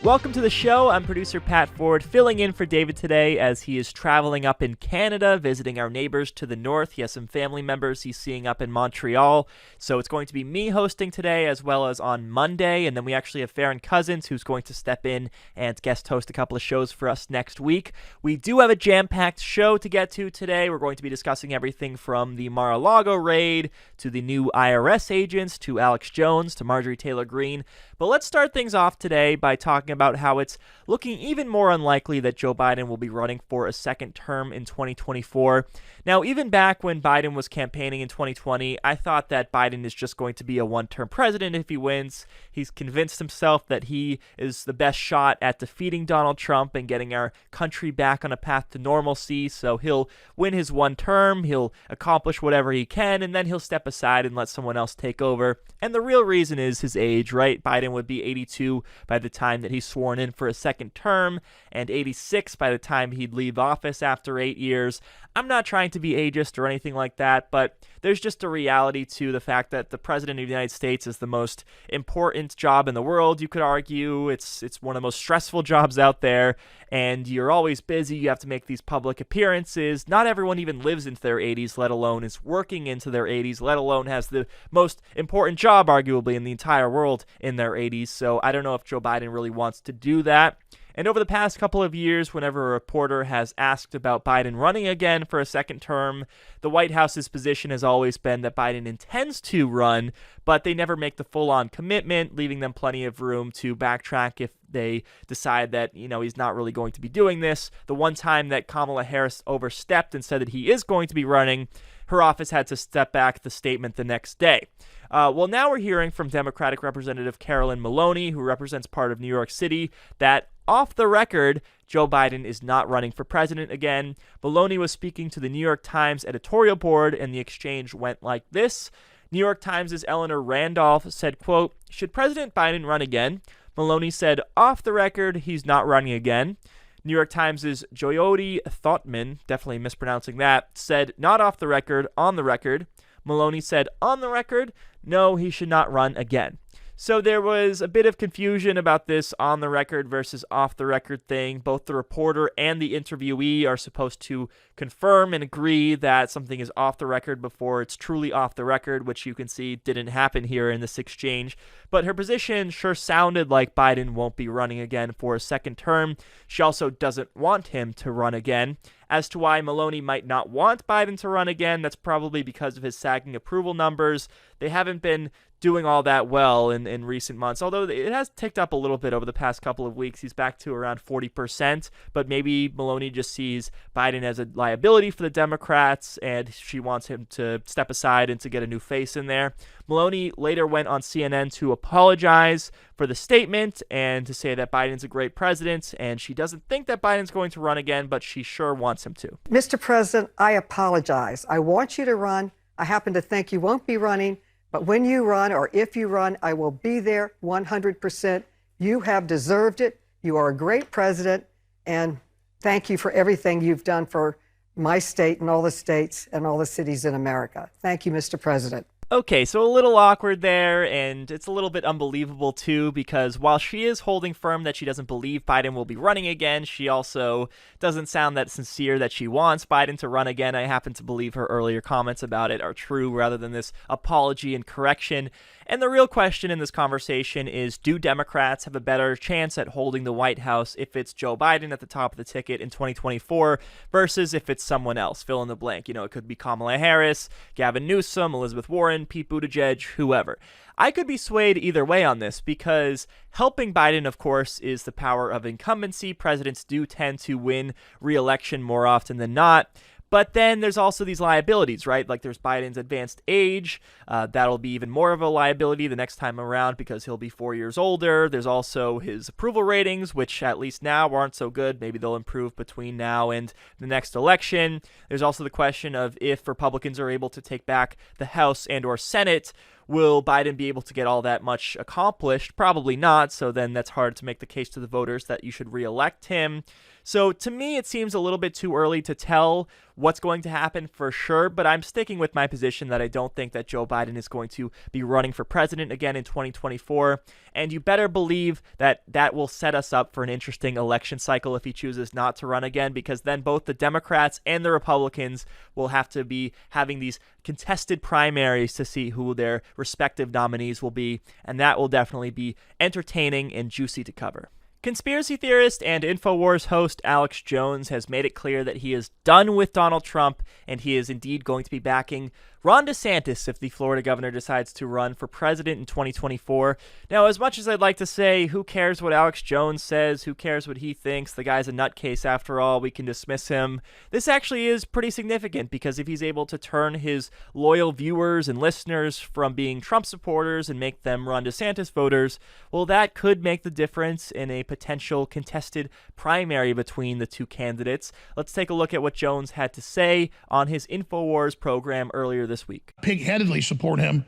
Welcome to the show. I'm producer Pat Ford, filling in for David today as he is traveling up in Canada, visiting our neighbors to the north. He has some family members he's seeing up in Montreal. So it's going to be me hosting today as well as on Monday. And then we actually have Farron Cousins, who's going to step in and guest host a couple of shows for us next week. We do have a jam-packed show to get to today. We're going to be discussing everything from the Mar-a-Lago raid to the new IRS agents to Alex Jones to Marjorie Taylor Greene. But let's start things off today by talking about how it's looking even more unlikely that Joe Biden will be running for a second term in 2024. Now, even back when Biden was campaigning in 2020, I thought that Biden is just going to be a one-term president if he wins. He's convinced himself that he is the best shot at defeating Donald Trump and getting our country back on a path to normalcy. So he'll win his one term, he'll accomplish whatever he can, and then he'll step aside and let someone else take over. And the real reason is his age, right? Biden would be 82 by the time that he's sworn in for a second term, and 86 by the time he'd leave office after 8 years. I'm not trying to be ageist or anything like that, but there's just a reality to the fact that the president of the United States is the most important job in the world, you could argue. It's one of the most stressful jobs out there, and you're always busy. You have to make these public appearances. Not everyone even lives into their 80s, let alone is working into their 80s, let alone has the most important job, arguably, in the entire world in their 80s. So I don't know if Joe Biden really wants to do that. And over the past couple of years, whenever a reporter has asked about Biden running again for a second term, the White House's position has always been that Biden intends to run, but they never make the full-on commitment, leaving them plenty of room to backtrack if they decide that, he's not really going to be doing this. The one time that Kamala Harris overstepped and said that he is going to be running, her office had to step back the statement the next day. Well, now we're hearing from Democratic Representative Carolyn Maloney, who represents part of New York City, that off the record, Joe Biden is not running for president again. Maloney was speaking to the New York Times editorial board, and the exchange went like this. New York Times' Eleanor Randolph said, quote, "Should President Biden run again?" Maloney said, off the record, he's not running again. New York Times' Jyoti Thotman, definitely mispronouncing that, said, not off the record, on the record. Maloney said, on the record, no, he should not run again. So there was a bit of confusion about this on the record versus off the record thing. Both the reporter and the interviewee are supposed to confirm and agree that something is off the record before it's truly off the record, which you can see didn't happen here in this exchange. But her position sure sounded like Biden won't be running again for a second term. She also doesn't want him to run again. As to why Maloney might not want Biden to run again, that's probably because of his sagging approval numbers. They haven't been doing all that well in recent months, although it has ticked up a little bit over the past couple of weeks. He's back to around 40%, but maybe Maloney just sees Biden as a liability for the Democrats, and she wants him to step aside and to get a new face in there. Maloney later went on CNN to apologize for the statement and to say that Biden's a great president, and she doesn't think that Biden's going to run again, but she sure wants him to. Mr. President, I apologize. I want you to run. I happen to think you won't be running, but when you run, or if you run, I will be there 100%. You have deserved it. You are a great president, and thank you for everything you've done for my state and all the states and all the cities in America. Thank you, Mr. President. Okay, so a little awkward there, and it's a little bit unbelievable too, because while she is holding firm that she doesn't believe Biden will be running again, she also doesn't sound that sincere that she wants Biden to run again. I happen to believe her earlier comments about it are true rather than this apology and correction. And the real question in this conversation is, do Democrats have a better chance at holding the White House if it's Joe Biden at the top of the ticket in 2024 versus if it's someone else? Fill in the blank. It could be Kamala Harris, Gavin Newsom, Elizabeth Warren, Pete Buttigieg, whoever. I could be swayed either way on this because helping Biden, of course, is the power of incumbency. Presidents do tend to win re-election more often than not. But then there's also these liabilities, right? Like there's Biden's advanced age. That'll be even more of a liability the next time around because he'll be 4 years older. There's also his approval ratings, which at least now aren't so good. Maybe they'll improve between now and the next election. There's also the question of if Republicans are able to take back the House and or Senate, will Biden be able to get all that much accomplished? Probably not. So then that's hard to make the case to the voters that you should reelect him. So to me, it seems a little bit too early to tell what's going to happen for sure, but I'm sticking with my position that I don't think that Joe Biden is going to be running for president again in 2024. And you better believe that that will set us up for an interesting election cycle if he chooses not to run again, because then both the Democrats and the Republicans will have to be having these contested primaries to see who their respective nominees will be, and that will definitely be entertaining and juicy to cover. Conspiracy theorist and Infowars host Alex Jones has made it clear that he is done with Donald Trump, and he is indeed going to be backing Ron DeSantis if the Florida governor decides to run for president in 2024. Now, as much as I'd like to say, who cares what Alex Jones says, who cares what he thinks, the guy's a nutcase after all, we can dismiss him, this actually is pretty significant, because if he's able to turn his loyal viewers and listeners from being Trump supporters and make them Ron DeSantis voters, well, that could make the difference in a potential contested primary between the two candidates. Let's take a look at what Jones had to say on his Infowars program earlier this week. Pig-headedly support him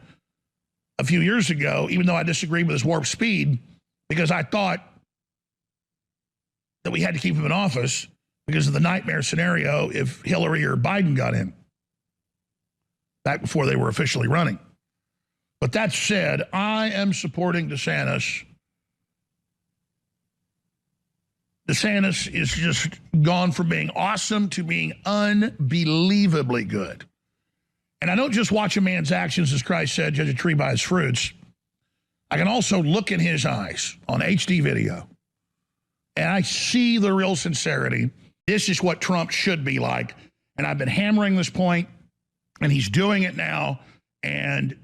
a few years ago, even though I disagreed with his warp speed, because I thought that we had to keep him in office because of the nightmare scenario if Hillary or Biden got in, back before they were officially running. But that said, I am supporting DeSantis. DeSantis is just gone from being awesome to being unbelievably good. And I don't just watch a man's actions, as Christ said, judge a tree by its fruits. I can also look in his eyes on HD video, and I see the real sincerity. This is what Trump should be like. And I've been hammering this point, and he's doing it now. And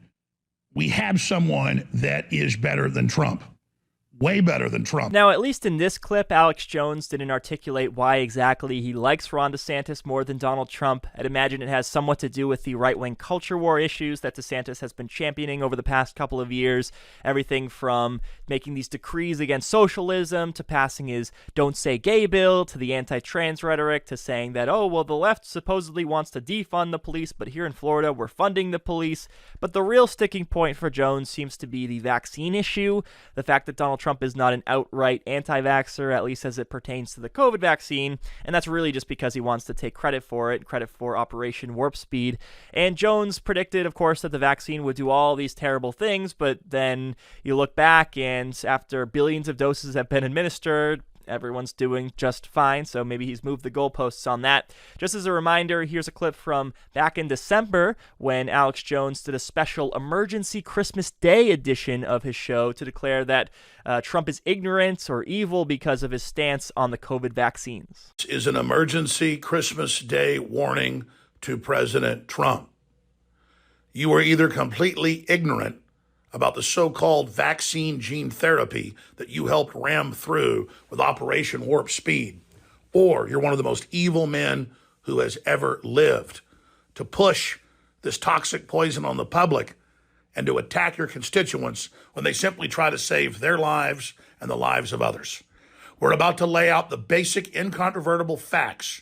we have someone that is better than Trump. Way better than Trump. Now, at least in this clip, Alex Jones didn't articulate why exactly he likes Ron DeSantis more than Donald Trump. I'd imagine it has somewhat to do with the right-wing culture war issues that DeSantis has been championing over the past couple of years. Everything from making these decrees against socialism to passing his Don't Say Gay bill to the anti-trans rhetoric to saying that, oh, well, the left supposedly wants to defund the police, but here in Florida, we're funding the police. But the real sticking point for Jones seems to be the vaccine issue, the fact that Donald Trump is not an outright anti-vaxxer, at least as it pertains to the COVID vaccine, and that's really just because he wants to take credit for it, credit for Operation Warp Speed. And Jones predicted, of course, that the vaccine would do all these terrible things, but then you look back, and after billions of doses have been administered, everyone's doing just fine, so maybe he's moved the goalposts on that. Just as a reminder, here's a clip from back in December when Alex Jones did a special emergency Christmas Day edition of his show to declare that Trump is ignorant or evil because of his stance on the COVID vaccines. This is an emergency Christmas Day warning to President Trump. You are either completely ignorant about the so-called vaccine gene therapy that you helped ram through with Operation Warp Speed, or you're one of the most evil men who has ever lived to push this toxic poison on the public and to attack your constituents when they simply try to save their lives and the lives of others. We're about to lay out the basic, incontrovertible facts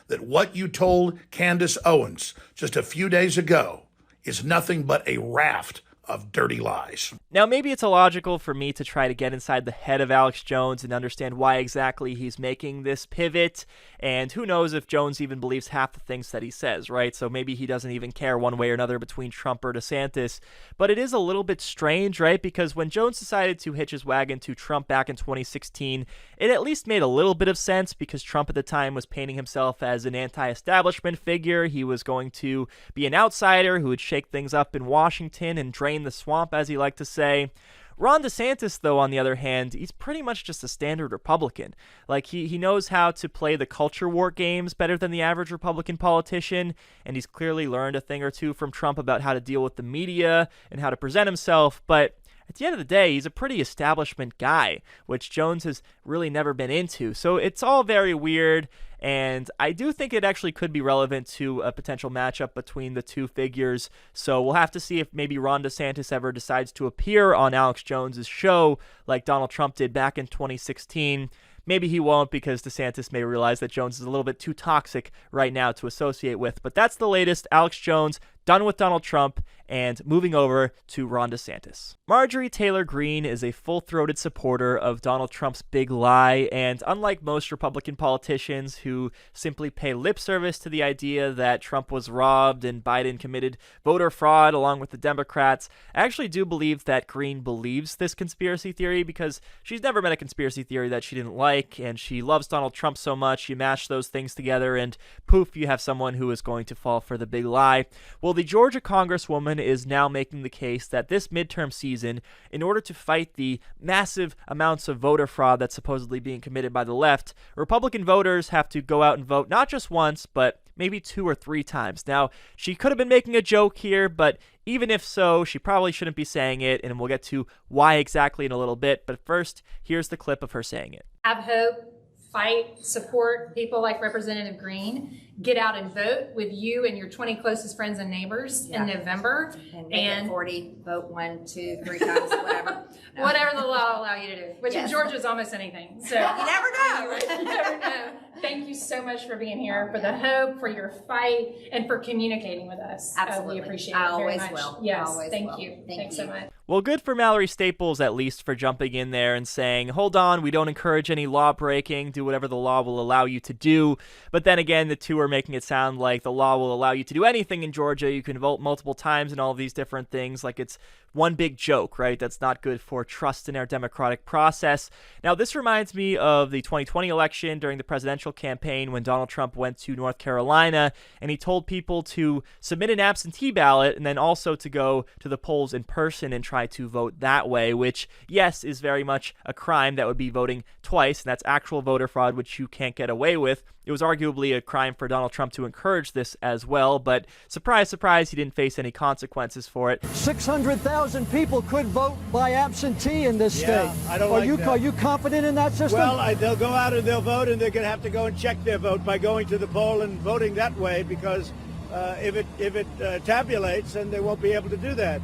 that what you told Candace Owens just a few days ago is nothing but a raft of dirty lies. Now, maybe it's illogical for me to try to get inside the head of Alex Jones and understand why exactly he's making this pivot, and who knows if Jones even believes half the things that he says, right? So maybe he doesn't even care one way or another between Trump or DeSantis, but it is a little bit strange, right? Because when Jones decided to hitch his wagon to Trump back in 2016, it at least made a little bit of sense because Trump at the time was painting himself as an anti-establishment figure. He was going to be an outsider who would shake things up in Washington and drain the swamp, as he liked to say. Ron DeSantis, though, on the other hand, he's pretty much just a standard Republican. Like, he knows how to play the culture war games better than the average Republican politician, and he's clearly learned a thing or two from Trump about how to deal with the media and how to present himself, but at the end of the day, he's a pretty establishment guy, which Jones has really never been into. So it's all very weird, and I do think it actually could be relevant to a potential matchup between the two figures. So we'll have to see if maybe Ron DeSantis ever decides to appear on Alex Jones's show like Donald Trump did back in 2016. Maybe he won't because DeSantis may realize that Jones is a little bit too toxic right now to associate with. But that's the latest. Alex Jones done with Donald Trump and moving over to Ron DeSantis. Marjorie Taylor Greene is a full-throated supporter of Donald Trump's big lie, and unlike most Republican politicians who simply pay lip service to the idea that Trump was robbed and Biden committed voter fraud along with the Democrats, I actually do believe that Greene believes this conspiracy theory because she's never met a conspiracy theory that she didn't like, and she loves Donald Trump so much, you mash those things together and poof, you have someone who is going to fall for the big lie. Well, the Georgia Congresswoman is now making the case that this midterm season, in order to fight the massive amounts of voter fraud that's supposedly being committed by the left, Republican voters have to go out and vote not just once, but maybe 2 or 3 times. Now, she could have been making a joke here, but even if so, she probably shouldn't be saying it, and we'll get to why exactly in a little bit. But first, here's the clip of her saying it. Have hope, fight, support people like Representative Greene. Get out and vote with you and your 20 closest friends and neighbors in November. And make it 40, vote 1, 2, 3 times, whatever. Whatever the law will allow you to do, which in Yes. Georgia is almost anything. So You never know. You never know. Thank you so much for being here, for the hope, for your fight, and for communicating with us. Absolutely. We appreciate I it very always much. will. Yes, Always thank will. you. Thank Thanks you. so much. Well, good for Mallory Staples, at least, for jumping in there and saying, hold on, we don't encourage any law breaking, do whatever the law will allow you to do. But then again, the two are making it sound like the law will allow you to do anything in Georgia. You can vote multiple times and all of these different things, like it's one big joke, right? That's not good for trust in our democratic process. Now, this reminds me of the 2020 election during the presidential campaign when Donald Trump went to North Carolina and he told people to submit an absentee ballot and then also to go to the polls in person and try to vote that way, which, yes, is very much a crime. That would be voting twice, and that's actual voter fraud, which you can't get away with. It was arguably a crime for Donald Trump to encourage this as well, but surprise, surprise, he didn't face any consequences for it. 600,000 people could vote by absentee in this state. I don't like that. Are you confident in that system? Well, they'll go out and they'll vote, and they're going to have to go and check their vote by going to the poll and voting that way, because if it tabulates, then they won't be able to do that.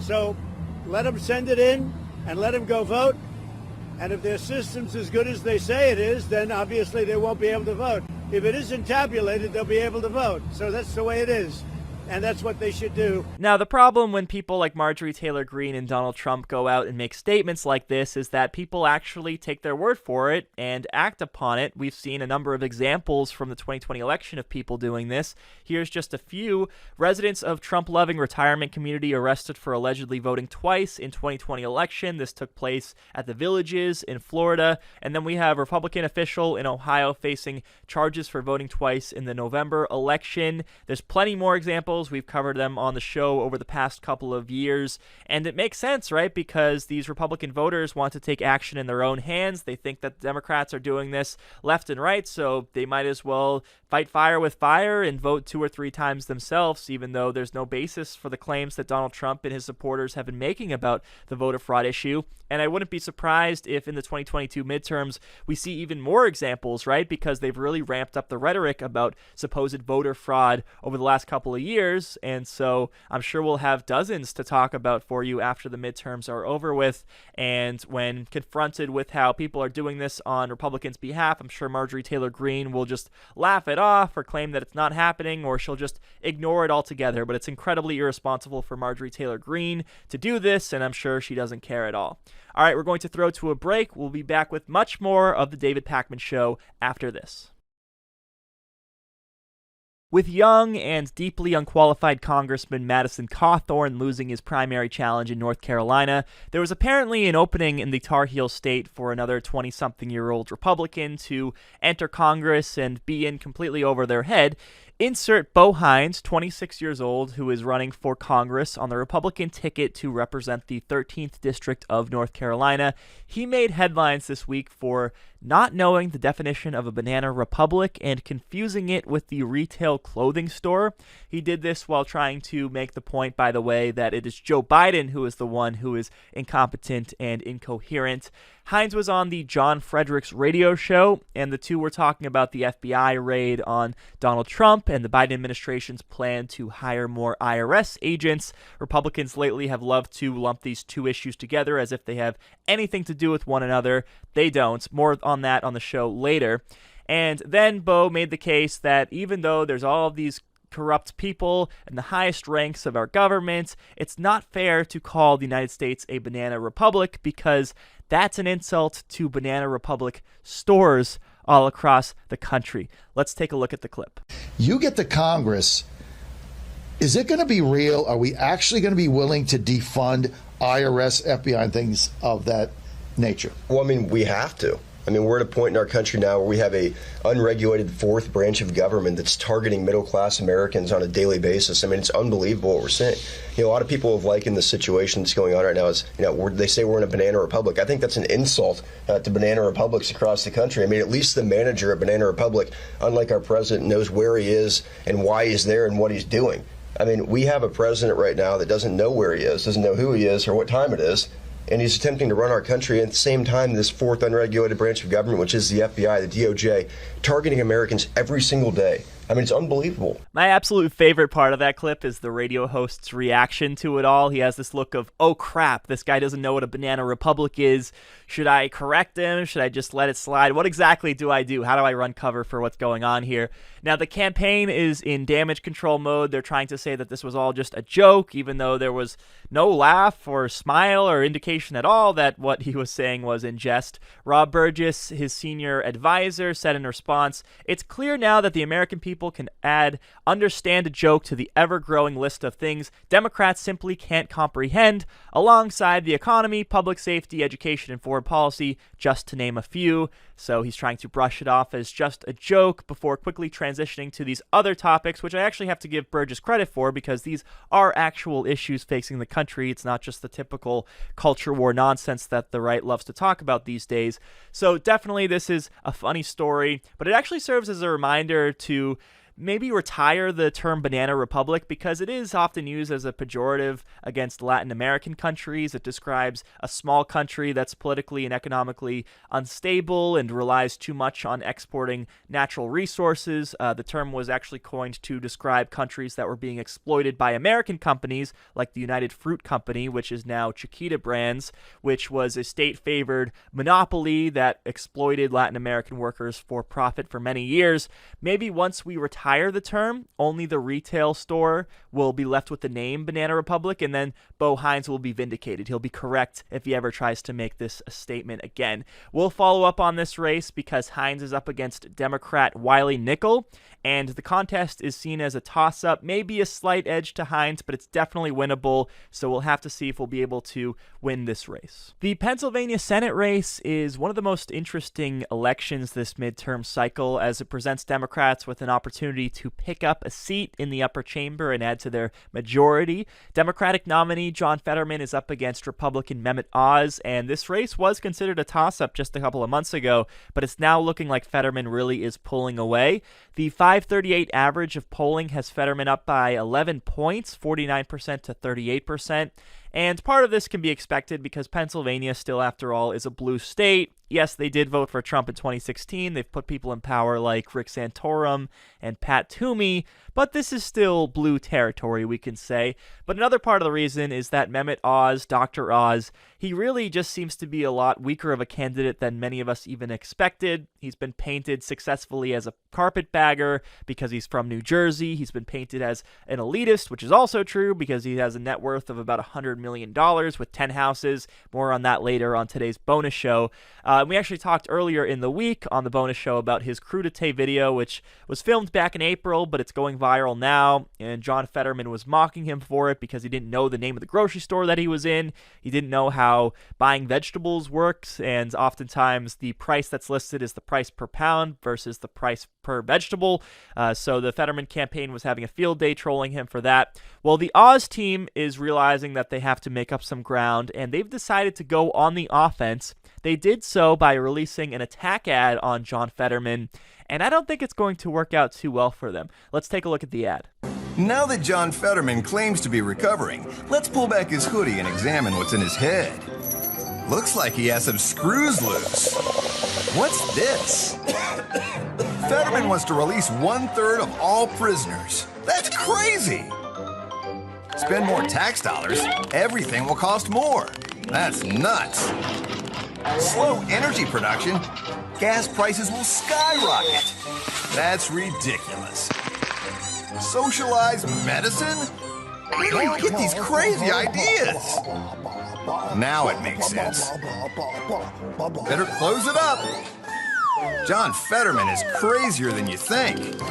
So let them send it in and let them go vote. And if their system's as good as they say it is, then obviously they won't be able to vote. If it isn't tabulated, they'll be able to vote. So that's the way it is. And that's what they should do. Now, the problem when people like Marjorie Taylor Greene and Donald Trump go out and make statements like this is that people actually take their word for it and act upon it. We've seen a number of examples from the 2020 election of people doing this. Here's just a few. Residents of Trump-loving retirement community arrested for allegedly voting twice in 2020 election. This took place at the Villages in Florida. And then we have Republican official in Ohio facing charges for voting twice in the November election. There's plenty more examples. We've covered them on the show over the past couple of years, and it makes sense, right? Because these Republican voters want to take action in their own hands. They think that the Democrats are doing this left and right, so they might as well fight fire with fire and vote 2 or 3 times themselves, even though there's no basis for the claims that Donald Trump and his supporters have been making about the voter fraud issue. And I wouldn't be surprised if in the 2022 midterms we see even more examples, right? Because they've really ramped up the rhetoric about supposed voter fraud over the last couple of years. And so I'm sure we'll have dozens to talk about for you after the midterms are over with. And when confronted with how people are doing this on Republicans' behalf, I'm sure Marjorie Taylor Greene will just laugh it off or claim that it's not happening, or she'll just ignore it altogether. But it's incredibly irresponsible for Marjorie Taylor Greene to do this, and I'm sure she doesn't care at all. All right, we're going to throw to a break. We'll be back with much more of the David Pakman Show after this. With young and deeply unqualified Congressman Madison Cawthorn losing his primary challenge in North Carolina, there was apparently an opening in the Tar Heel state for another 20-something-year-old Republican to enter Congress and be in completely over their head. Insert Bo Hines, 26 years old, who is running for Congress on the Republican ticket to represent the 13th District of North Carolina. He made headlines this week for not knowing the definition of a banana republic and confusing it with the retail clothing store. He did this while trying to make the point, by the way, that it is Joe Biden who is the one who is incompetent and incoherent. Hines was on the John Fredericks radio show, and the two were talking about the FBI raid on Donald Trump and the Biden administration's plan to hire more IRS agents. Republicans lately have loved to lump these two issues together as if they have anything to do with one another. They don't. More on that on the show later. And then Bo made the case that even though there's all of these corrupt people in the highest ranks of our government. It's not fair to call the United States a banana republic because that's an insult to banana republic stores all across the country. Let's take a look at the clip. You get to Congress. Is it going to be real? Are we actually going to be willing to defund IRS, FBI, and things of that nature? Well, I mean, we have to. I mean, we're at a point in our country now where we have a unregulated fourth branch of government that's targeting middle-class Americans on a daily basis. I mean, it's unbelievable what we're seeing. You know, a lot of people have likened the situation that's going on right now as, you know, they say we're in a banana republic. I think that's an insult to banana republics across the country. I mean, at least the manager at Banana Republic, unlike our president, knows where he is and why he's there and what he's doing. I mean, we have a president right now that doesn't know where he is, doesn't know who he is or what time it is, and he's attempting to run our country. At the same time, this fourth unregulated branch of government, which is the FBI, the DOJ, targeting Americans every single day. I mean, it's unbelievable. My absolute favorite part of that clip is the radio host's reaction to it all. He has this look of, oh crap, this guy doesn't know what a banana republic is. Should I correct him? Should I just let it slide? What exactly do I do? How do I run cover for what's going on here? Now, the campaign is in damage control mode. They're trying to say that this was all just a joke, even though there was no laugh or smile or indication at all that what he was saying was in jest. Rob Burgess, his senior advisor, said in response, "It's clear now that the American people can understand a joke to the ever-growing list of things Democrats simply can't comprehend, alongside the economy, public safety, education, and foreign policy, just to name a few." So he's trying to brush it off as just a joke before quickly transitioning to these other topics, which I actually have to give Burgess credit for because these are actual issues facing the country. It's not just the typical culture war nonsense that the right loves to talk about these days. So definitely this is a funny story, but it actually serves as a reminder to maybe retire the term banana republic because it is often used as a pejorative against Latin American countries. It describes a small country that's politically and economically unstable and relies too much on exporting natural resources. The term was actually coined to describe countries that were being exploited by American companies like the United Fruit Company, which is now Chiquita Brands, which was a state-favored monopoly that exploited Latin American workers for profit for many years. Maybe once we retire the term, only the retail store will be left with the name Banana Republic, and then Bo Hines will be vindicated. He'll be correct if he ever tries to make this a statement again. We'll follow up on this race because Hines is up against Democrat Wiley Nickel, and the contest is seen as a toss-up, maybe a slight edge to Hines, but it's definitely winnable, so we'll have to see if we'll be able to win this race. The Pennsylvania Senate race is one of the most interesting elections this midterm cycle, as it presents Democrats with an opportunity to pick up a seat in the upper chamber and add to their majority. Democratic nominee John Fetterman is up against Republican Mehmet Oz, and this race was considered a toss-up just a couple of months ago, but it's now looking like Fetterman really is pulling away. The 538 average of polling has Fetterman up by 11 points, 49% to 38%. And part of this can be expected because Pennsylvania still, after all, is a blue state. Yes, they did vote for Trump in 2016. They've put people in power like Rick Santorum and Pat Toomey, but this is still blue territory, we can say. But another part of the reason is that Mehmet Oz, Dr. Oz, he really just seems to be a lot weaker of a candidate than many of us even expected. He's been painted successfully as a carpetbagger because he's from New Jersey. He's been painted as an elitist, which is also true because he has a net worth of about $100 million with 10 houses. More on that later on today's bonus show. We actually talked earlier in the week on the bonus show about his crudité video, which was filmed back in April, but it's going viral now, and John Fetterman was mocking him for it because he didn't know the name of the grocery store that he was in. He didn't know how buying vegetables works, and oftentimes the price that's listed is the price per pound versus the price per vegetable. So the Fetterman campaign was having a field day trolling him for that. Well, the Oz team is realizing that they have to make up some ground, and they've decided to go on the offense. They did so by releasing an attack ad on John Fetterman, and I don't think it's going to work out too well for them. Let's take a look at the ad. Now that John Fetterman claims to be recovering, let's pull back his hoodie and examine what's in his head. Looks like he has some screws loose. What's this? Fetterman wants to release 1/3 of all prisoners. That's crazy! Spend more tax dollars, everything will cost more. That's nuts. Slow energy production, gas prices will skyrocket. That's ridiculous. Socialized medicine? Where do you get these crazy ideas? Now it makes sense. Better close it up. John Fetterman is crazier than you think.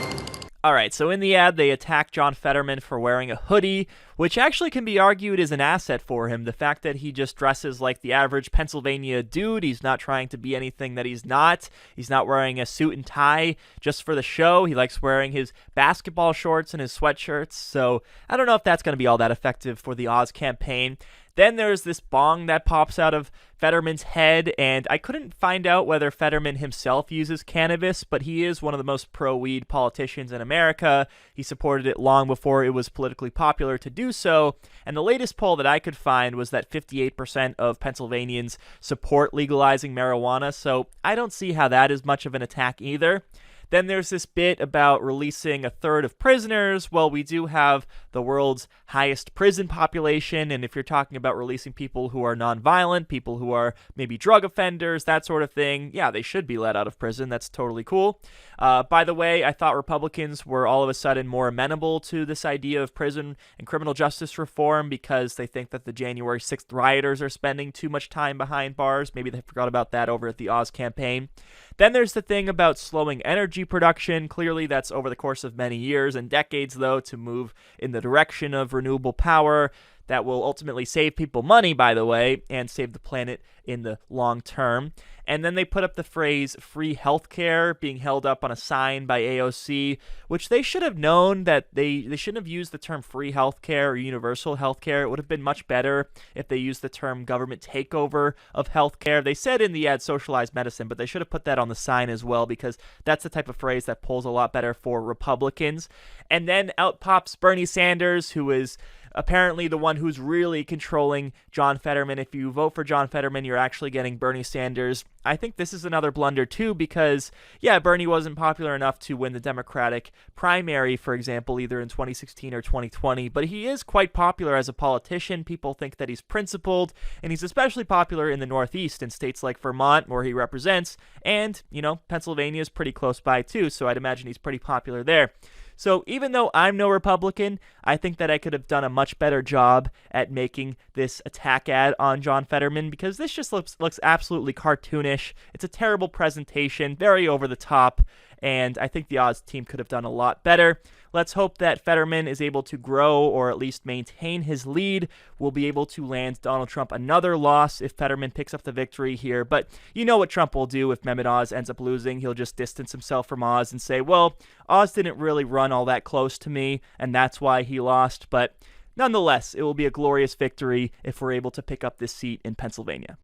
All right, so in the ad, they attack John Fetterman for wearing a hoodie, which actually can be argued is an asset for him. The fact that he just dresses like the average Pennsylvania dude, he's not trying to be anything that he's not. He's not wearing a suit and tie just for the show. He likes wearing his basketball shorts and his sweatshirts, so I don't know if that's going to be all that effective for the Oz campaign. Then there's this bong that pops out of Fetterman's head, and I couldn't find out whether Fetterman himself uses cannabis, but he is one of the most pro-weed politicians in America. He supported it long before it was politically popular to do so, and the latest poll that I could find was that 58% of Pennsylvanians support legalizing marijuana, so I don't see how that is much of an attack either. Then there's this bit about releasing a third of prisoners. Well, we do have the world's highest prison population, and if you're talking about releasing people who are nonviolent, people who are maybe drug offenders, that sort of thing, yeah, they should be let out of prison. That's totally cool. By the way, I thought Republicans were all of a sudden more amenable to this idea of prison and criminal justice reform because they think that the January 6th rioters are spending too much time behind bars. Maybe they forgot about that over at the Oz campaign. Then there's the thing about slowing energy production. Clearly, that's over the course of many years and decades, though, to move in the direction of renewable power that will ultimately save people money, by the way, and save the planet in the long term. And then they put up the phrase free healthcare being held up on a sign by AOC, which they should have known that they shouldn't have used the term free healthcare or universal healthcare. It would have been much better if they used the term government takeover of healthcare. They said in the ad socialized medicine, but they should have put that on the sign as well because that's the type of phrase that pulls a lot better for Republicans. And then out pops Bernie Sanders, who is apparently the one who's really controlling John Fetterman. If you vote for John Fetterman, you're actually getting Bernie Sanders. I think this is another blunder, too, because, yeah, Bernie wasn't popular enough to win the Democratic primary, for example, either in 2016 or 2020, but he is quite popular as a politician. People think that he's principled, and he's especially popular in the Northeast in states like Vermont, where he represents, and, you know, Pennsylvania is pretty close by, too, so I'd imagine he's pretty popular there. So even though I'm no Republican, I think that I could have done a much better job at making this attack ad on John Fetterman because this just looks absolutely cartoonish. It's a terrible presentation, very over the top, and I think the Oz team could have done a lot better. Let's hope that Fetterman is able to grow or at least maintain his lead. We'll be able to land Donald Trump another loss if Fetterman picks up the victory here. But you know what Trump will do if Mehmet Oz ends up losing. He'll just distance himself from Oz and say, well, Oz didn't really run all that close to me, and that's why he lost. But nonetheless, it will be a glorious victory if we're able to pick up this seat in Pennsylvania.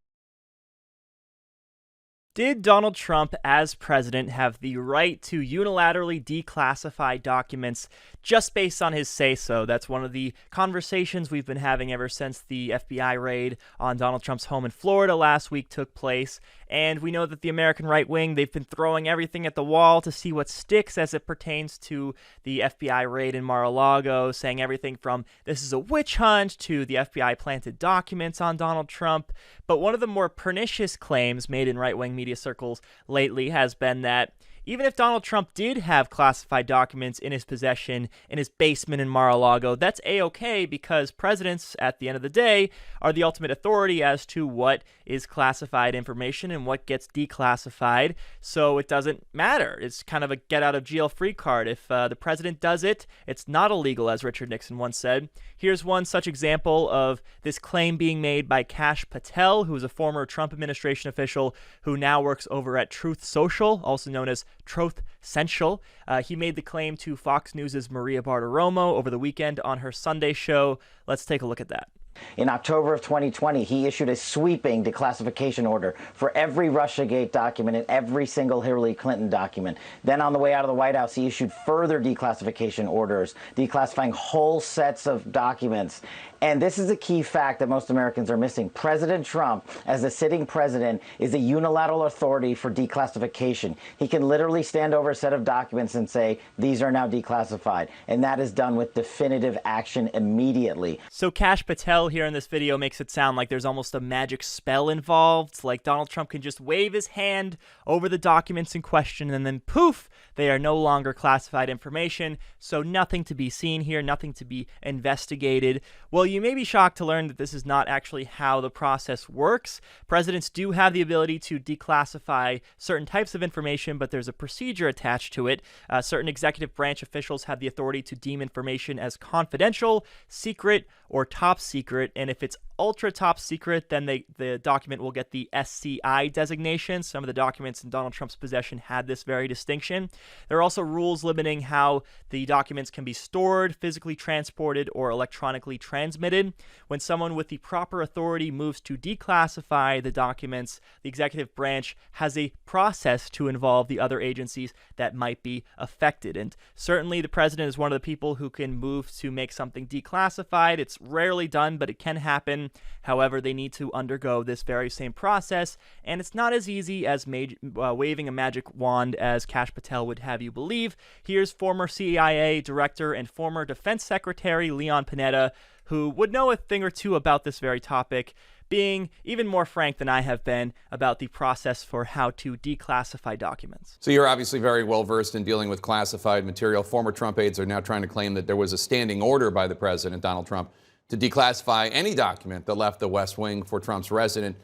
Did Donald Trump, as president, have the right to unilaterally declassify documents just based on his say-so? That's one of the conversations we've been having ever since the FBI raid on Donald Trump's home in Florida last week took place. And we know that the American right wing, they've been throwing everything at the wall to see what sticks as it pertains to the FBI raid in Mar-a-Lago, saying everything from this is a witch hunt to the FBI planted documents on Donald Trump. But one of the more pernicious claims made in right-wing media circles lately has been that even if Donald Trump did have classified documents in his possession in his basement in Mar-a-Lago, that's A-okay because presidents, at the end of the day, are the ultimate authority as to what is classified information and what gets declassified, so it doesn't matter. It's kind of a get-out-of-jail-free card. If the president does it, it's not illegal, as Richard Nixon once said. Here's one such example of this claim being made by Kash Patel, who is a former Trump administration official who now works over at Truth Social, also known as Truth Central. He made the claim to Fox News' Maria Bartiromo over the weekend on her Sunday show. Let's take a look at that. In October of 2020, he issued a sweeping declassification order for every Russiagate document and every single Hillary Clinton document. Then on the way out of the White House, he issued further declassification orders, declassifying whole sets of documents. And this is a key fact that most Americans are missing. President Trump, as the sitting president, is a unilateral authority for declassification. He can literally stand over a set of documents and say, these are now declassified. And that is done with definitive action immediately. So Kash Patel here in this video makes it sound like there's almost a magic spell involved, like Donald Trump can just wave his hand over the documents in question and then poof, they are no longer classified information. So nothing to be seen here, nothing to be investigated. Well, you may be shocked to learn that this is not actually how the process works. Presidents do have the ability to declassify certain types of information, but there's a procedure attached to it. Certain executive branch officials have the authority to deem information as confidential, secret, or top secret, and if it's ultra top secret, then the document will get the SCI designation. Some of the documents in Donald Trump's possession had this very distinction. There are also rules limiting how the documents can be stored, physically transported, or electronically transmitted. When someone with the proper authority moves to declassify the documents, the executive branch has a process to involve the other agencies that might be affected. And certainly the president is one of the people who can move to make something declassified. It's rarely done, but it can happen. However, they need to undergo this very same process, and it's not as easy as waving a magic wand as Kash Patel would have you believe. Here's former CIA director and former Defense Secretary Leon Panetta, who would know a thing or two about this very topic, being even more frank than I have been about the process for how to declassify documents. So you're obviously very well versed in dealing with classified material. Former Trump aides are now trying to claim that there was a standing order by the president, Donald Trump, to declassify any document that left the West Wing for Trump's resident.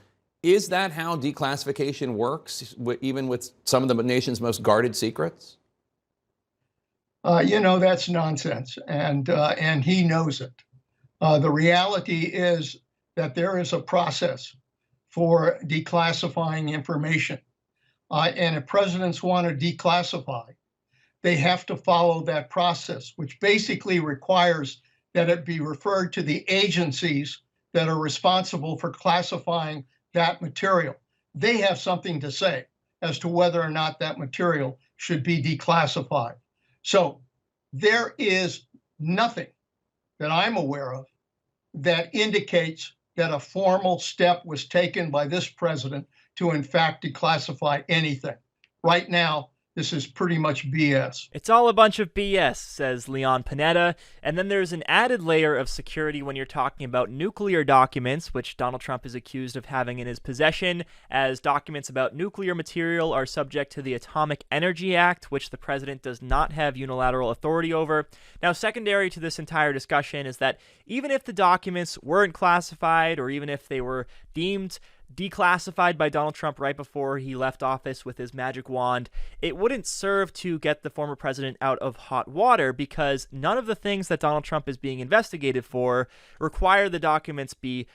Is that how declassification works, even with some of the nation's most guarded secrets? That's nonsense, and he knows it. The reality is that there is a process for declassifying information. And if presidents want to declassify, they have to follow that process, which basically requires that it be referred to the agencies that are responsible for classifying that material. They have something to say as to whether or not that material should be declassified. So there is nothing that I'm aware of that indicates that a formal step was taken by this president to, in fact, declassify anything. Right now, this is pretty much BS. It's all a bunch of BS, says Leon Panetta. And then there's an added layer of security when you're talking about nuclear documents, which Donald Trump is accused of having in his possession, as documents about nuclear material are subject to the Atomic Energy Act, which the president does not have unilateral authority over. Now, secondary to this entire discussion is that even if the documents weren't classified, or even if they were deemed declassified by Donald Trump right before he left office with his magic wand, it wouldn't serve to get the former president out of hot water, because none of the things that Donald Trump is being investigated for require the documents be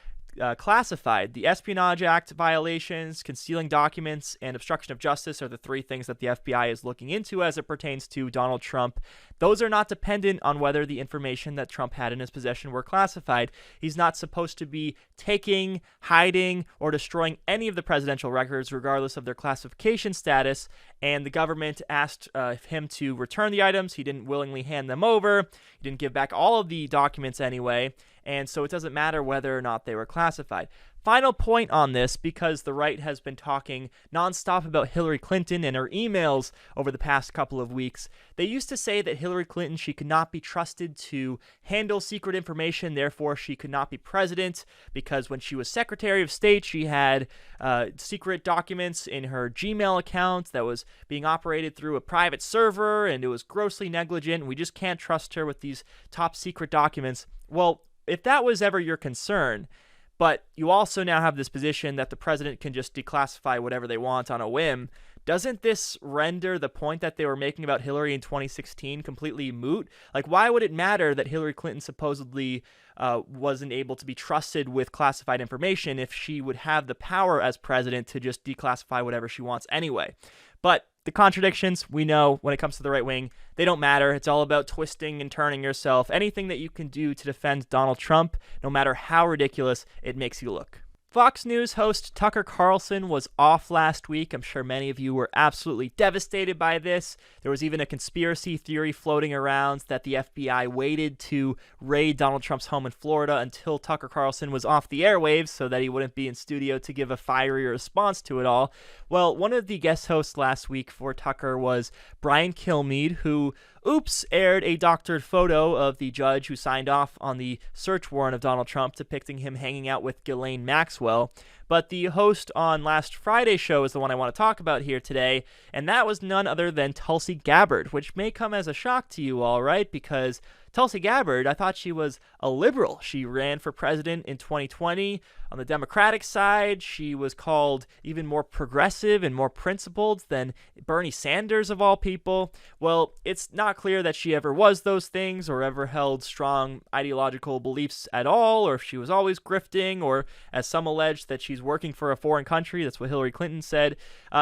classified. The Espionage Act violations, concealing documents, and obstruction of justice are the three things that the FBI is looking into as it pertains to Donald Trump. Those are not dependent on whether the information that Trump had in his possession were classified. He's not supposed to be taking, hiding, or destroying any of the presidential records, regardless of their classification status, and the government asked him to return the items. He didn't willingly hand them over. He didn't give back all of the documents anyway, and so it doesn't matter whether or not they were classified. Final point on this, because the right has been talking nonstop about Hillary Clinton and her emails over the past couple of weeks. They used to say that Hillary Clinton, she could not be trusted to handle secret information, therefore she could not be president, because when she was Secretary of State, she had secret documents in her Gmail account that was being operated through a private server, and it was grossly negligent. We just can't trust her with these top secret documents. Well, if that was ever your concern, but you also now have this position that the president can just declassify whatever they want on a whim, doesn't this render the point that they were making about Hillary in 2016 completely moot? Like, why would it matter that Hillary Clinton supposedly wasn't able to be trusted with classified information if she would have the power as president to just declassify whatever she wants anyway? But the contradictions, we know when it comes to the right wing, they don't matter. It's all about twisting and turning yourself. Anything that you can do to defend Donald Trump, no matter how ridiculous it makes you look. Fox News host Tucker Carlson was off last week. I'm sure many of you were absolutely devastated by this. There was even a conspiracy theory floating around that the FBI waited to raid Donald Trump's home in Florida until Tucker Carlson was off the airwaves so that he wouldn't be in studio to give a fiery response to it all. Well, one of the guest hosts last week for Tucker was Brian Kilmeade, who aired a doctored photo of the judge who signed off on the search warrant of Donald Trump, depicting him hanging out with Ghislaine Maxwell. But the host on last Friday's show is the one I want to talk about here today, and that was none other than Tulsi Gabbard, which may come as a shock to you all, right? Because Tulsi Gabbard, I thought she was a liberal. She ran for president in 2020. On the Democratic side, she was called even more progressive and more principled than Bernie Sanders, of all people. Well, it's not clear that she ever was those things or ever held strong ideological beliefs at all, or if she was always grifting, or as some allege that she's working for a foreign country. That's what Hillary Clinton said.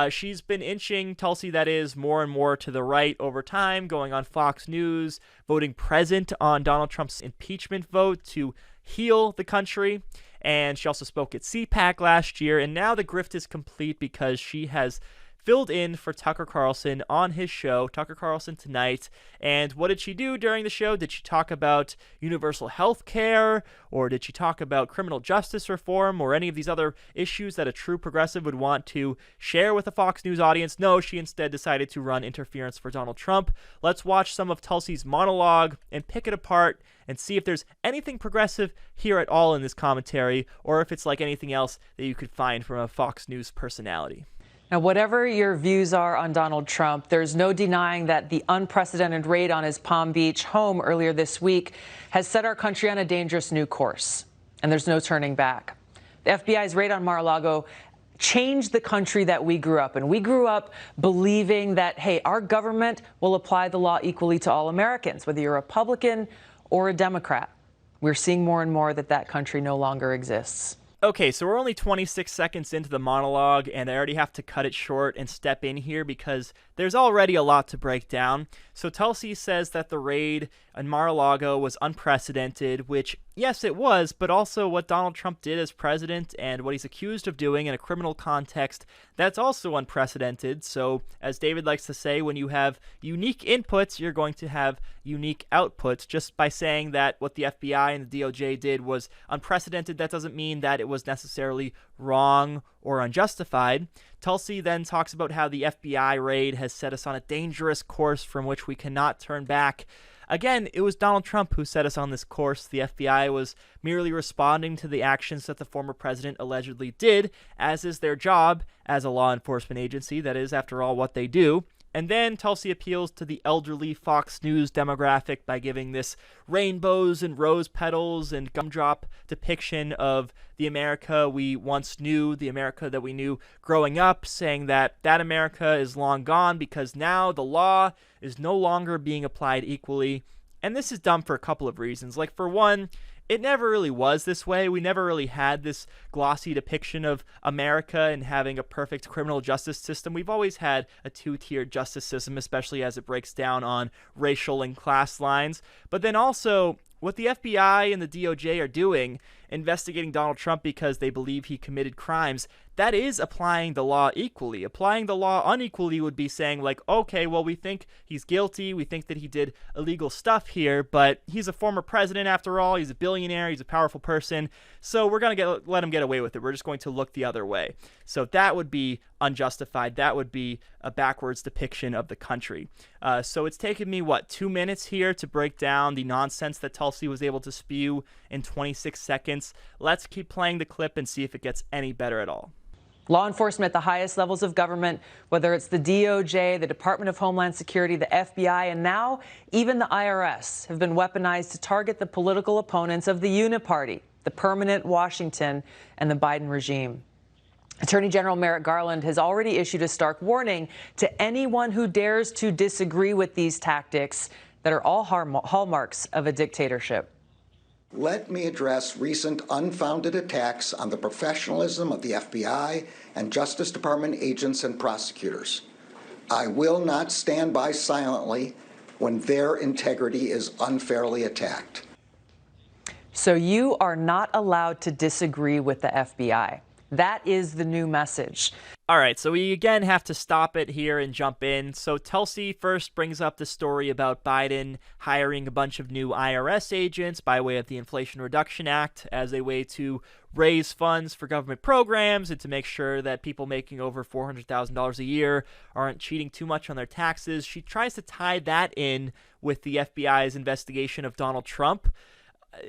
She's been inching, Tulsi that is, more and more to the right over time, going on Fox News, voting present on Donald Trump's impeachment vote to heal the country. And she also spoke at CPAC last year, and now the grift is complete because she has filled in for Tucker Carlson on his show, Tucker Carlson Tonight. And what did she do during the show? Did she talk about universal health care, or did she talk about criminal justice reform, or any of these other issues that a true progressive would want to share with the Fox News audience? No, she instead decided to run interference for Donald Trump. Let's watch some of Tulsi's monologue and pick it apart and see if there's anything progressive here at all in this commentary, or if it's like anything else that you could find from a Fox News personality. Now, whatever your views are on Donald Trump, there's no denying that the unprecedented raid on his Palm Beach home earlier this week has set our country on a dangerous new course, and there's no turning back. The FBI's raid on Mar-a-Lago changed the country that we grew up in. We grew up believing that, hey, our government will apply the law equally to all Americans, whether you're a Republican or a Democrat. We're seeing more and more that that country no longer exists. Okay, so we're only 26 seconds into the monologue, and I already have to cut it short and step in here because there's already a lot to break down. So Tulsi says that the raid on Mar-a-Lago was unprecedented, which, yes, it was, but also what Donald Trump did as president and what he's accused of doing in a criminal context, that's also unprecedented. So, as David likes to say, when you have unique inputs, you're going to have unique outputs. Just by saying that what the FBI and the DOJ did was unprecedented, that doesn't mean that it was necessarily wrong or unjustified. Tulsi then talks about how the FBI raid has set us on a dangerous course from which we cannot turn back. Again, it was Donald Trump who set us on this course. The FBI was merely responding to the actions that the former president allegedly did, as is their job as a law enforcement agency. That is, after all, what they do. And then Tulsi appeals to the elderly Fox News demographic by giving this rainbows and rose petals and gumdrop depiction of the America we once knew, the America that we knew growing up, saying that that America is long gone because now the law is no longer being applied equally. And this is dumb for a couple of reasons. Like, for one, it never really was this way. We never really had this glossy depiction of America and having a perfect criminal justice system. We've always had a two-tiered justice system, especially as it breaks down on racial and class lines. But then also, what the FBI and the DOJ are doing, investigating Donald Trump because they believe he committed crimes, that is applying the law equally. Applying the law unequally would be saying, like, okay, well, we think he's guilty, we think that he did illegal stuff here, but he's a former president after all, he's a billionaire, he's a powerful person, so we're going to let him get away with it. We're just going to look the other way. So that would be unjustified. That would be a backwards depiction of the country. So it's taken me, 2 minutes here to break down the nonsense that Tulsi was able to spew in 26 seconds. Let's keep playing the clip and see if it gets any better at all. Law enforcement at the highest levels of government, whether it's the DOJ, the Department of Homeland Security, the FBI, and now even the IRS, have been weaponized to target the political opponents of the Uniparty, the permanent Washington, and the Biden regime. Attorney General Merrick Garland has already issued a stark warning to anyone who dares to disagree with these tactics that are all hallmarks of a dictatorship. Let me address recent unfounded attacks on the professionalism of the FBI and Justice Department agents and prosecutors. I will not stand by silently when their integrity is unfairly attacked. So you are not allowed to disagree with the FBI. That is the new message. All right, so we again have to stop it here and jump in. So Tulsi first brings up the story about Biden hiring a bunch of new IRS agents by way of the Inflation Reduction Act as a way to raise funds for government programs and to make sure that people making over $400,000 a year aren't cheating too much on their taxes. She tries to tie that in with the FBI's investigation of Donald Trump.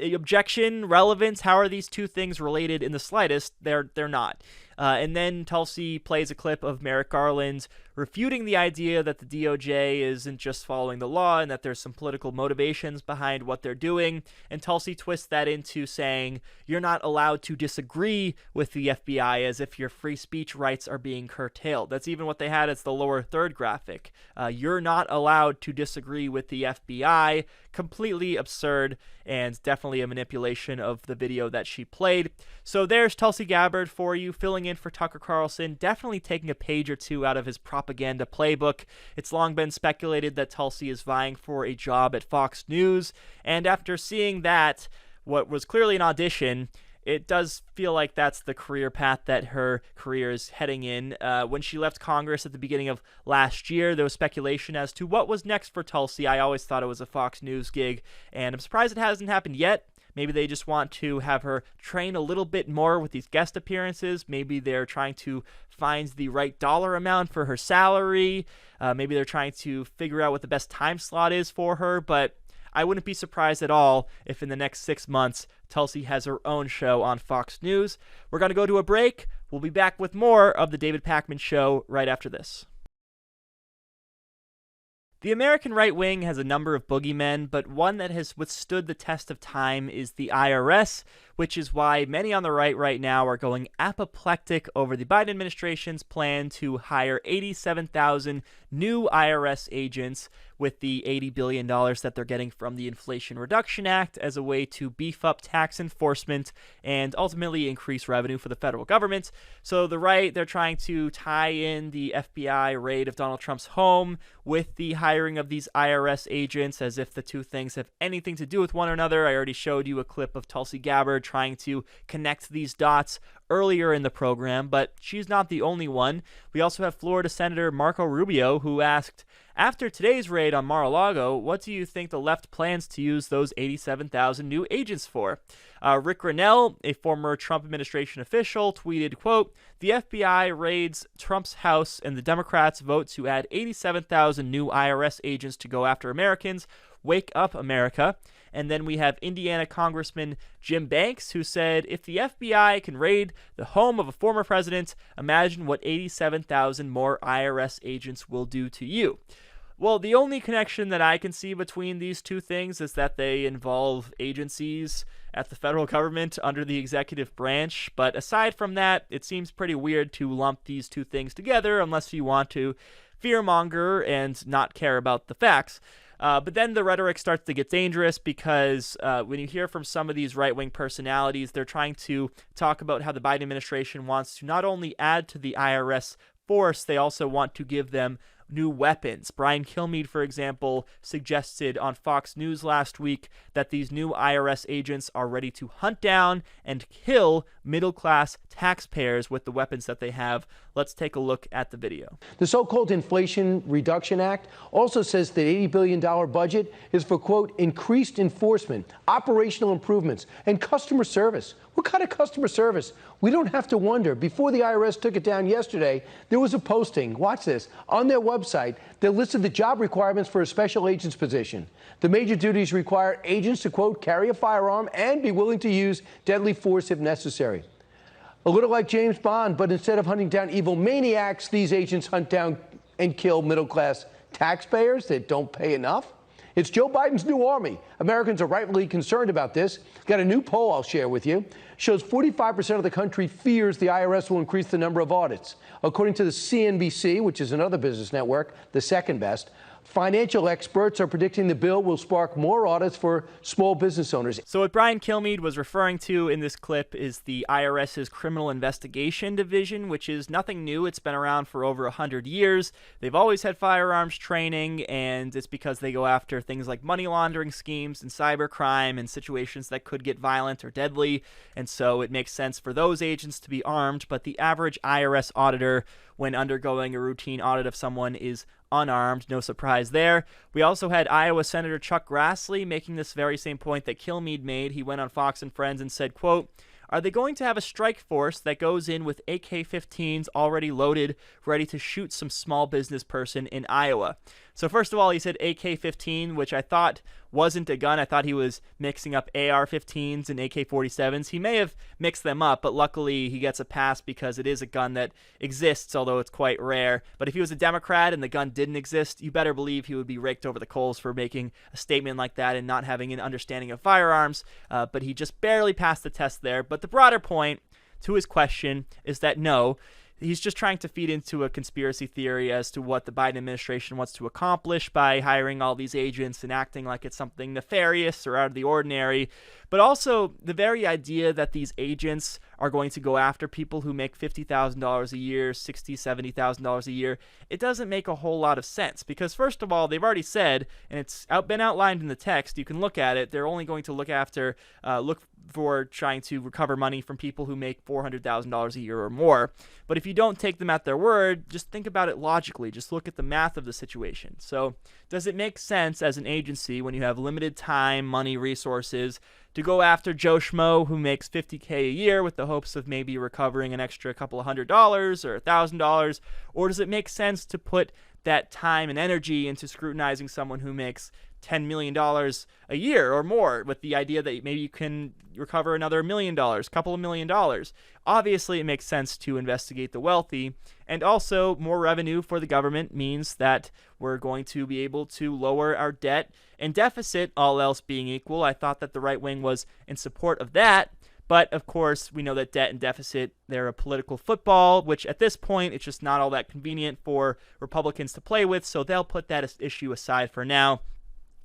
Objection, relevance, how are these two things related in the slightest? They're not. And then Tulsi plays a clip of Merrick Garland refuting the idea that the DOJ isn't just following the law and that there's some political motivations behind what they're doing. And Tulsi twists that into saying you're not allowed to disagree with the FBI as if your free speech rights are being curtailed. That's even what they had as the lower third graphic. You're not allowed to disagree with the FBI. Completely absurd and definitely a manipulation of the video that she played. So there's Tulsi Gabbard for you, filling in for Tucker Carlson, definitely taking a page or two out of his propaganda playbook. It's long been speculated that Tulsi is vying for a job at Fox News, and after seeing that, what was clearly an audition, it does feel like that's the career path that her career is heading in. When she left Congress at the beginning of last year, there was speculation as to what was next for Tulsi. I always thought it was a Fox News gig, and I'm surprised it hasn't happened yet. Maybe they just want to have her train a little bit more with these guest appearances. Maybe they're trying to find the right dollar amount for her salary. Maybe they're trying to figure out what the best time slot is for her. But I wouldn't be surprised at all if in the next 6 months, Tulsi has her own show on Fox News. We're going to go to a break. We'll be back with more of the David Pakman Show right after this. The American right wing has a number of boogeymen, but one that has withstood the test of time is the IRS, which is why many on the right now are going apoplectic over the Biden administration's plan to hire 87,000 new IRS agents with the $80 billion that they're getting from the Inflation Reduction Act as a way to beef up tax enforcement and ultimately increase revenue for the federal government. So the right, they're trying to tie in the FBI raid of Donald Trump's home with the hiring of these IRS agents as if the two things have anything to do with one another. I already showed you a clip of Tulsi Gabbard trying to connect these dots earlier in the program, but she's not the only one. We also have Florida Senator Marco Rubio, who asked, after today's raid on Mar-a-Lago, what do you think the left plans to use those 87,000 new agents for? Rick Grinnell, a former Trump administration official, tweeted, quote, the FBI raids Trump's house and the Democrats vote to add 87,000 new IRS agents to go after Americans. Wake up, America. And then we have Indiana Congressman Jim Banks, who said, if the FBI can raid the home of a former president, imagine what 87,000 more IRS agents will do to you. Well, the only connection that I can see between these two things is that they involve agencies at the federal government under the executive branch. But aside from that, it seems pretty weird to lump these two things together unless you want to fearmonger and not care about the facts. But then the rhetoric starts to get dangerous because when you hear from some of these right-wing personalities, they're trying to talk about how the Biden administration wants to not only add to the IRS force, they also want to give them new weapons. Brian Kilmeade, for example, suggested on Fox News last week that these new IRS agents are ready to hunt down and kill middle-class taxpayers with the weapons that they have. Let's take a look at the video. The so-called Inflation Reduction Act also says that $80 billion budget is for, quote, increased enforcement, operational improvements, and customer service. What kind of customer service? We don't have to wonder. Before the IRS took it down yesterday, there was a posting, watch this, on their website that listed the job requirements for a special agent's position. The major duties require agents to, quote, carry a firearm and be willing to use deadly force if necessary. A little like James Bond, but instead of hunting down evil maniacs, these agents hunt down and kill middle-class taxpayers that don't pay enough. It's Joe Biden's new army. Americans are rightfully concerned about this. Got a new poll I'll share with you. Shows 45% of the country fears the IRS will increase the number of audits. According to the CNBC, which is another business network, the second best, Financial experts are predicting the bill will spark more audits for small business owners. So what Brian Kilmeade was referring to in this clip is the IRS's Criminal Investigation Division, which is nothing new. It's been around for over 100 years. They've always had firearms training, and it's because they go after things like money laundering schemes and cybercrime and situations that could get violent or deadly. And so it makes sense for those agents to be armed, but the average IRS auditor, when undergoing a routine audit of someone, is unarmed. No surprise there. We also had Iowa Senator Chuck Grassley making this very same point that Kilmeade made. He went on Fox and Friends and said, quote, "Are they going to have a strike force that goes in with AK-15s already loaded, ready to shoot some small business person in Iowa?" So first of all, he said AK-15, which I thought wasn't a gun. I thought he was mixing up AR-15s and AK-47s. He may have mixed them up, but luckily he gets a pass because it is a gun that exists, although it's quite rare. But if he was a Democrat and the gun didn't exist, you better believe he would be raked over the coals for making a statement like that and not having an understanding of firearms. But he just barely passed the test there. But the broader point to his question is that no, he's just trying to feed into a conspiracy theory as to what the Biden administration wants to accomplish by hiring all these agents and acting like it's something nefarious or out of the ordinary. But also the very idea that these agents are going to go after people who make $50,000 a year, $60,000, $70,000 a year, it doesn't make a whole lot of sense. Because first of all, they've already said, and it's been outlined in the text, you can look at it, they're only going to look for trying to recover money from people who make $400,000 a year or more. But if you don't take them at their word, just think about it logically. Just look at the math of the situation. So does it make sense as an agency, when you have limited time, money, resources, to go after Joe Schmo who makes $50K a year with the hopes of maybe recovering an extra couple of $100 or $1,000? Or does it make sense to put that time and energy into scrutinizing someone who makes $10 million a year or more, with the idea that maybe you can recover another $1 million, couple of $1 million? Obviously, it makes sense to investigate the wealthy, and also more revenue for the government means that we're going to be able to lower our debt and deficit, all else being equal. I thought that the right wing was in support of that. But, of course, we know that debt and deficit, they're a political football, which at this point, it's just not all that convenient for Republicans to play with, so they'll put that issue aside for now.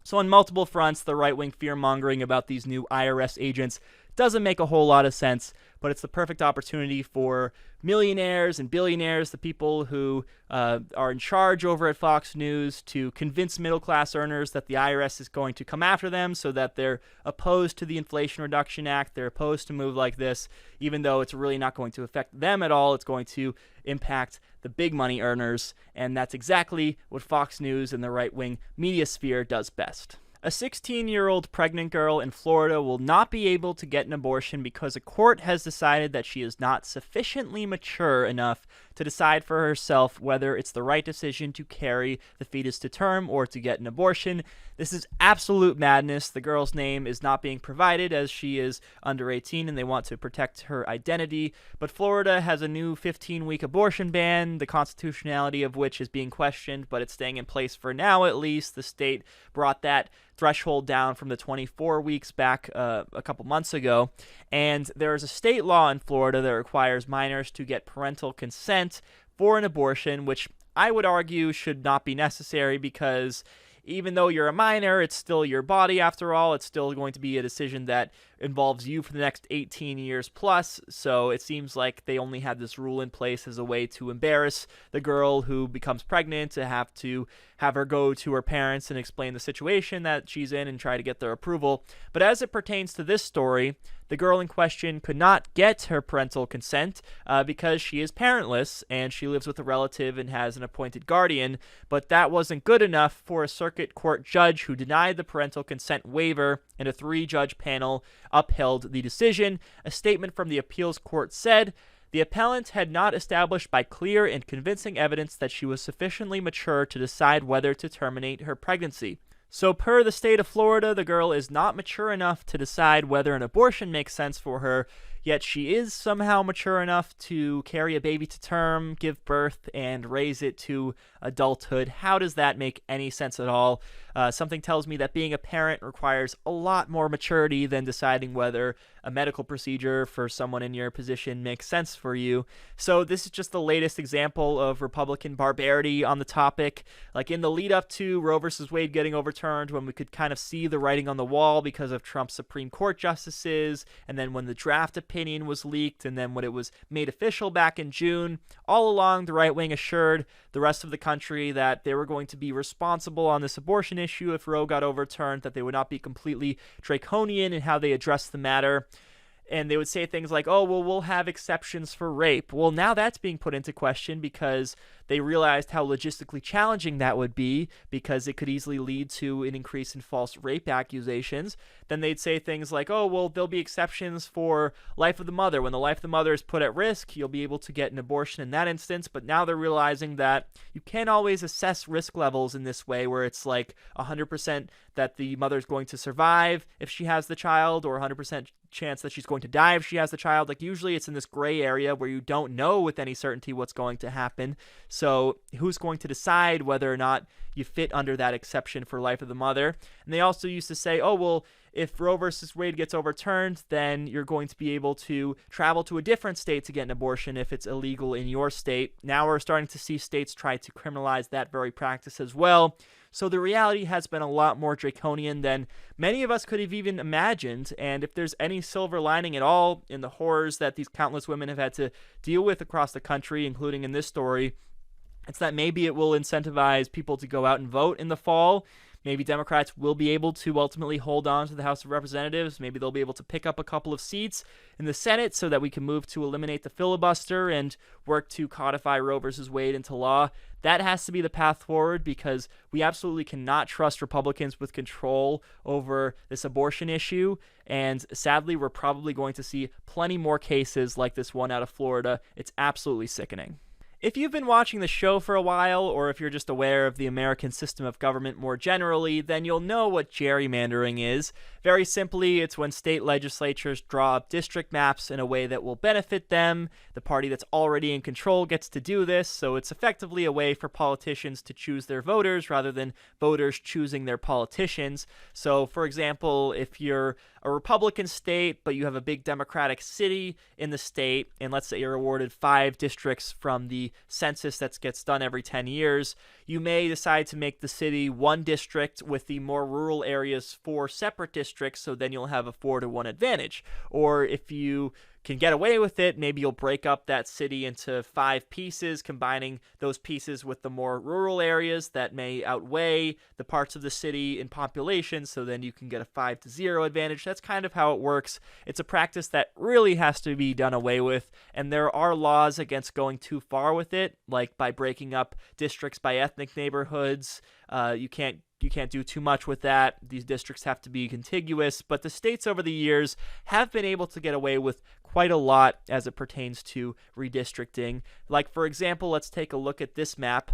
So on multiple fronts, the right-wing fear-mongering about these new IRS agents doesn't make a whole lot of sense, but it's the perfect opportunity for millionaires and billionaires, the people who are in charge over at Fox News, to convince middle-class earners that the IRS is going to come after them, so that they're opposed to the Inflation Reduction Act. They're opposed to a move like this, even though it's really not going to affect them at all. It's going to impact the big money earners, and that's exactly what Fox News and the right-wing media sphere does best. A 16-year-old pregnant girl in Florida will not be able to get an abortion because a court has decided that she is not sufficiently mature enough to decide for herself whether it's the right decision to carry the fetus to term or to get an abortion. This is absolute madness. The girl's name is not being provided as she is under 18 and they want to protect her identity. But Florida has a new 15-week abortion ban, the constitutionality of which is being questioned, but it's staying in place for now at least. The state brought that threshold down from the 24 weeks back a couple months ago. And there is a state law in Florida that requires minors to get parental consent for an abortion, which I would argue should not be necessary because even though you're a minor, it's still your body after all. It's still going to be a decision that involves you for the next 18 years plus. So it seems like they only had this rule in place as a way to embarrass the girl who becomes pregnant, to have her go to her parents and explain the situation that she's in and try to get their approval. But as it pertains to this story, the girl in question could not get her parental consent because she is parentless and she lives with a relative and has an appointed guardian. But that wasn't good enough for a circuit court judge who denied the parental consent waiver, and a 3-judge panel upheld the decision. A statement from the appeals court said, "The appellant had not established by clear and convincing evidence that she was sufficiently mature to decide whether to terminate her pregnancy." So per the state of Florida, the girl is not mature enough to decide whether an abortion makes sense for her, yet she is somehow mature enough to carry a baby to term, give birth, and raise it to adulthood. How does that make any sense at all? Something tells me that being a parent requires a lot more maturity than deciding whether a medical procedure for someone in your position makes sense for you. So this is just the latest example of Republican barbarity on the topic. Like in the lead up to Roe versus Wade getting overturned, when we could kind of see the writing on the wall because of Trump's Supreme Court justices, and then when the draft opinion was leaked, and then when it was made official back in June, all along the right wing assured the rest of the country that they were going to be responsible on this abortion issue if Roe got overturned, that they would not be completely draconian in how they addressed the matter. And they would say things like, oh, well, we'll have exceptions for rape. Well, now that's being put into question because they realized how logistically challenging that would be, because it could easily lead to an increase in false rape accusations. Then they'd say things like, oh, well, there'll be exceptions for life of the mother. When the life of the mother is put at risk, you'll be able to get an abortion in that instance. But now they're realizing that you can't always assess risk levels in this way, where it's like 100% that the mother's going to survive if she has the child, or 100% chance that she's going to die if she has the child. Like, usually it's in this gray area where you don't know with any certainty what's going to happen. So who's going to decide whether or not you fit under that exception for life of the mother? And they also used to say, oh, well, if Roe versus Wade gets overturned, then you're going to be able to travel to a different state to get an abortion if it's illegal in your state. Now we're starting to see states try to criminalize that very practice as well. So the reality has been a lot more draconian than many of us could have even imagined. And if there's any silver lining at all in the horrors that these countless women have had to deal with across the country, including in this story, it's that maybe it will incentivize people to go out and vote in the fall. Maybe Democrats will be able to ultimately hold on to the House of Representatives. Maybe they'll be able to pick up a couple of seats in the Senate so that we can move to eliminate the filibuster and work to codify Roe versus Wade into law. That has to be the path forward, because we absolutely cannot trust Republicans with control over this abortion issue. And sadly, we're probably going to see plenty more cases like this one out of Florida. It's absolutely sickening. If you've been watching the show for a while, or if you're just aware of the American system of government more generally, then you'll know what gerrymandering is. Very simply, it's when state legislatures draw up district maps in a way that will benefit them. The party that's already in control gets to do this, so it's effectively a way for politicians to choose their voters rather than voters choosing their politicians. So, for example, if you're a Republican state, but you have a big Democratic city in the state, and let's say you're awarded 5 districts from the census that gets done every 10 years, you may decide to make the city one district with the more rural areas 4 separate districts, so then you'll have a 4-to-1 advantage. Or if you can get away with it, maybe you'll break up that city into 5 pieces, combining those pieces with the more rural areas that may outweigh the parts of the city in population, so then you can get a 5-to-0 advantage. That's kind of how it works. It's a practice that really has to be done away with, and there are laws against going too far with it, like by breaking up districts by ethnic neighborhoods. You can't do too much with that. These districts have to be contiguous, but the states over the years have been able to get away with quite a lot as it pertains to redistricting. Like, for example, let's take a look at this map.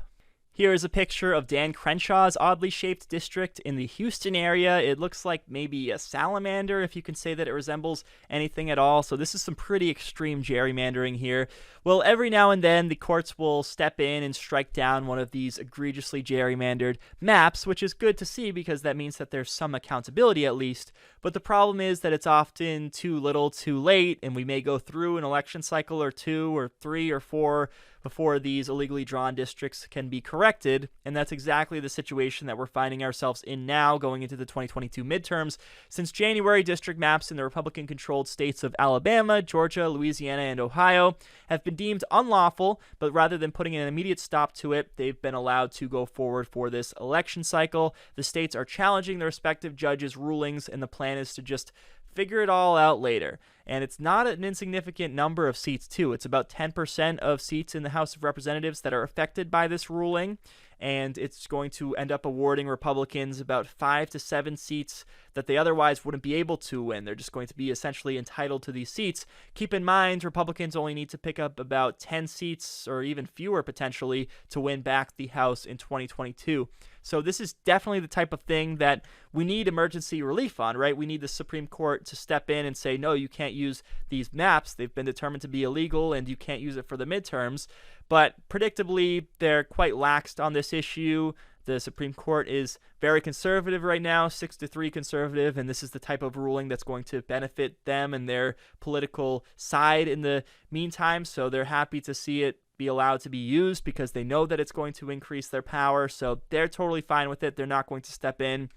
Here is a picture of Dan Crenshaw's oddly shaped district in the Houston area. It looks like maybe a salamander, if you can say that it resembles anything at all. So this is some pretty extreme gerrymandering here. Well, every now and then the courts will step in and strike down one of these egregiously gerrymandered maps, which is good to see because that means that there's some accountability at least. But the problem is that it's often too little too late, and we may go through an election cycle or 2 or 3 or 4 before these illegally drawn districts can be corrected, and that's exactly the situation that we're finding ourselves in now going into the 2022 midterms. Since January, district maps in the Republican-controlled states of Alabama, Georgia, Louisiana, and Ohio have been deemed unlawful, but rather than putting an immediate stop to it, they've been allowed to go forward for this election cycle. The states are challenging their respective judges' rulings, and the plan is to just figure it all out later. And it's not an insignificant number of seats, too. It's about 10% of seats in the House of Representatives that are affected by this ruling. and it's going to end up awarding Republicans about 5 to 7 seats that they otherwise wouldn't be able to win. They're just going to be essentially entitled to these seats. Keep in mind, Republicans only need to pick up about 10 seats or even fewer potentially to win back the House in 2022. So this is definitely the type of thing that we need emergency relief on, right? We need the Supreme Court to step in and say, no, you can't use these maps. They've been determined to be illegal and you can't use it for the midterms. But predictably, they're quite laxed on this issue. The Supreme Court is very conservative right now, 6-3 conservative, and this is the type of ruling that's going to benefit them and their political side in the meantime. So they're happy to see it be allowed to be used because they know that it's going to increase their power. So they're totally fine with it. They're not going to step in.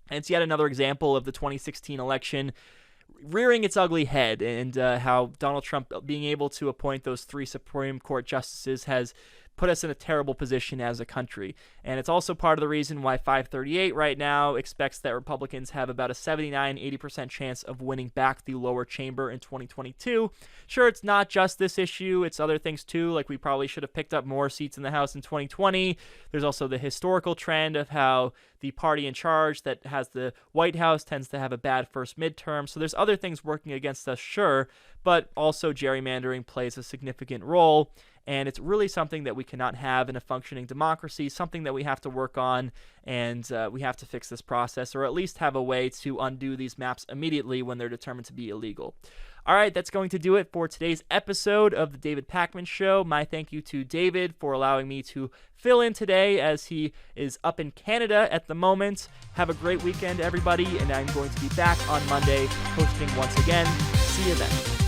And it's yet another example of the 2016 election rearing its ugly head, and how Donald Trump being able to appoint those 3 Supreme Court justices has put us in a terrible position as a country. And it's also part of the reason why 538 right now expects that Republicans have about a 79-80% chance of winning back the lower chamber in 2022. Sure, it's not just this issue, it's other things too, like we probably should have picked up more seats in the House in 2020. There's also the historical trend of how the party in charge that has the White House tends to have a bad first midterm. So there's other things working against us, sure, but also gerrymandering plays a significant role. And it's really something that we cannot have in a functioning democracy, something that we have to work on, and we have to fix this process, or at least have a way to undo these maps immediately when they're determined to be illegal. All right, that's going to do it for today's episode of The David Pakman Show. My thank you to David for allowing me to fill in today as he is up in Canada at the moment. Have a great weekend, everybody, and I'm going to be back on Monday hosting once again. See you then.